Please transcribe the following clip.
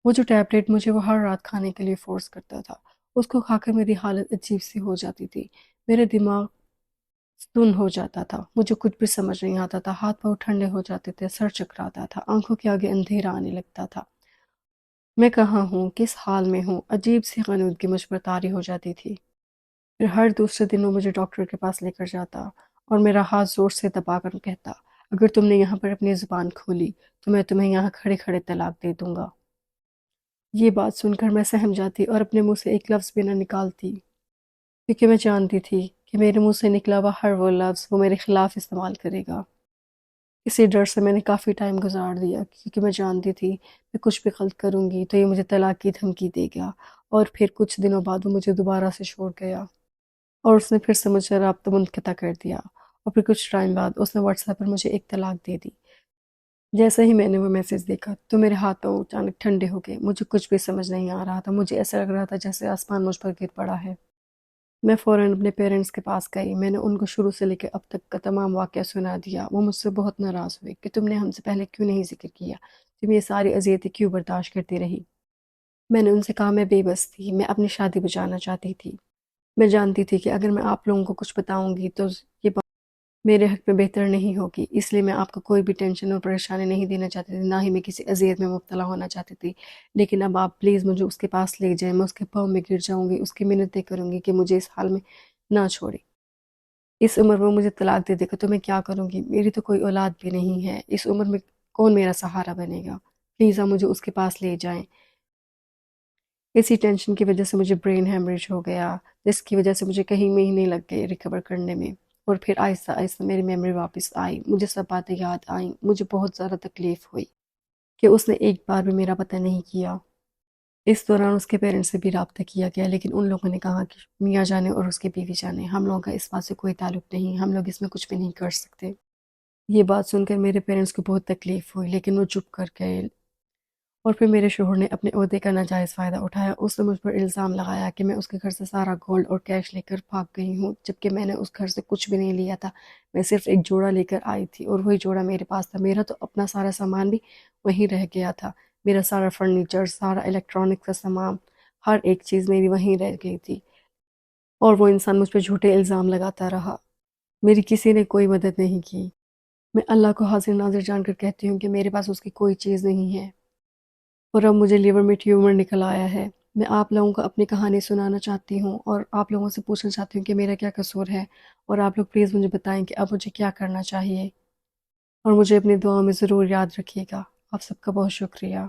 وہ جو ٹیبلیٹ مجھے وہ ہر رات کھانے کے لیے فورس کرتا تھا، اس کو کھا کر میری حالت عجیب سی ہو جاتی تھی۔ میرے دماغ سن ہو جاتا تھا، مجھے کچھ بھی سمجھ نہیں آتا تھا، ہاتھ پاؤں ٹھنڈے ہو جاتے تھے، سر چکراتا تھا، آنکھوں کے آگے اندھیرا آنے لگتا تھا۔ میں کہاں ہوں، کس حال میں ہوں، عجیب سی غنودگی مجھ پر طاری ہو جاتی تھی۔ پھر ہر دوسرے دن وہ مجھے ڈاکٹر کے پاس لے کر جاتا اور میرا ہاتھ زور سے دبا کر کہتا، اگر تم نے یہاں پر اپنی زبان کھولی تو میں تمہیں یہاں کھڑے کھڑے طلاق دے دوں گا۔ یہ بات سن کر میں سہم جاتی اور اپنے منہ سے ایک لفظ بھی نہ نکالتی، کیونکہ میں جانتی تھی کہ میرے منہ سے نکلا ہوا ہر وہ لفظ وہ میرے خلاف استعمال کرے گا۔ اسی ڈر سے میں نے کافی ٹائم گزار دیا، کیونکہ میں جانتی تھی میں کچھ بھی غلط کروں گی تو یہ مجھے طلاق کی دھمکی دے گا، اور پھر کچھ دنوں بعد وہ مجھے دوبارہ سے چھوڑ گیا اور اس نے پھر سے مجھ سے رابطہ منقطع کر دیا، اور پھر کچھ ٹائم بعد اس نے واٹس ایپ پر مجھے ایک طلاق دے دی۔ جیسے ہی میں نے وہ میسج دیکھا تو میرے ہاتھ پاؤں اچانک ٹھنڈے ہو گئے، مجھے کچھ بھی سمجھ نہیں آ رہا تھا، مجھے ایسا لگ رہا تھا جیسے آسمان مجھ پر گر پڑا ہے۔ میں فوراً اپنے پیرنٹس کے پاس گئی، میں نے ان کو شروع سے لے کے اب تک کا تمام واقعہ سنا دیا۔ وہ مجھ سے بہت ناراض ہوئے کہ تم نے ہم سے پہلے کیوں نہیں ذکر کیا، تم یہ ساری اذیتیں کیوں برداشت کرتی رہی۔ میں نے ان سے کہا میں بے بس تھی، میں اپنی شادی بچانا چاہتی تھی۔ میں جانتی تھی کہ اگر میں آپ لوگوں کو کچھ بتاؤں گی تو یہ بات میرے حق میں بہتر نہیں ہوگی، اس لیے میں آپ کو کوئی بھی ٹینشن اور پریشانی نہیں دینا چاہتی تھی، نہ ہی میں کسی اذیت میں مبتلا ہونا چاہتی تھی۔ لیکن اب آپ پلیز مجھے اس کے پاس لے جائیں، میں اس کے پاؤں میں گر جاؤں گی، اس کی منتیں کروں گی کہ مجھے اس حال میں نہ چھوڑے۔ اس عمر میں مجھے طلاق دے دے گا تو میں کیا کروں گی، میری تو کوئی اولاد بھی نہیں ہے، اس عمر میں کون میرا سہارا بنے گا، پلیز آپ مجھے اس کے پاس لے جائیں۔ اسی ٹینشن کی وجہ سے مجھے برین ہیمریج ہو گیا، جس کی وجہ سے مجھے کہیں مہینے لگ گئے ریکور کرنے میں، اور پھر آہستہ آہستہ میری میموری واپس آئی، مجھے سب باتیں یاد آئیں، مجھے بہت زیادہ تکلیف ہوئی کہ اس نے ایک بار بھی میرا پتہ نہیں کیا۔ اس دوران اس کے پیرنٹس سے بھی رابطہ کیا گیا، لیکن ان لوگوں نے کہا کہ میاں جانے اور اس کی بیوی جانے، ہم لوگوں کا اس بات سے کوئی تعلق نہیں، ہم لوگ اس میں کچھ بھی نہیں کر سکتے۔ یہ بات سن کر میرے پیرنٹس کو بہت تکلیف ہوئی، لیکن وہ چپ کر گئے، اور پھر میرے شوہر نے اپنے عہدے کا ناجائز فائدہ اٹھایا۔ اس نے مجھ پر الزام لگایا کہ میں اس کے گھر سے سارا گولڈ اور کیش لے کر بھاگ گئی ہوں، جبکہ میں نے اس گھر سے کچھ بھی نہیں لیا تھا، میں صرف ایک جوڑا لے کر آئی تھی، اور وہی جوڑا میرے پاس تھا۔ میرا تو اپنا سارا سامان بھی وہیں رہ گیا تھا، میرا سارا فرنیچر، سارا الیکٹرانک کا سامان، ہر ایک چیز میری وہیں رہ گئی تھی، اور وہ انسان مجھ پہ جھوٹے الزام لگاتا رہا۔ میری کسی نے کوئی مدد نہیں کی۔ میں اللہ کو حاضر ناظر جان کر کہتی ہوں کہ میرے پاس اس کی کوئی چیز نہیں ہے، اور اب مجھے لیور میں ٹیومر نکل آیا ہے۔ میں آپ لوگوں کو اپنی کہانی سنانا چاہتی ہوں، اور آپ لوگوں سے پوچھنا چاہتی ہوں کہ میرا کیا قصور ہے، اور آپ لوگ پلیز مجھے بتائیں کہ اب مجھے کیا کرنا چاہیے، اور مجھے اپنی دعاؤں میں ضرور یاد رکھیے گا۔ آپ سب کا بہت شکریہ۔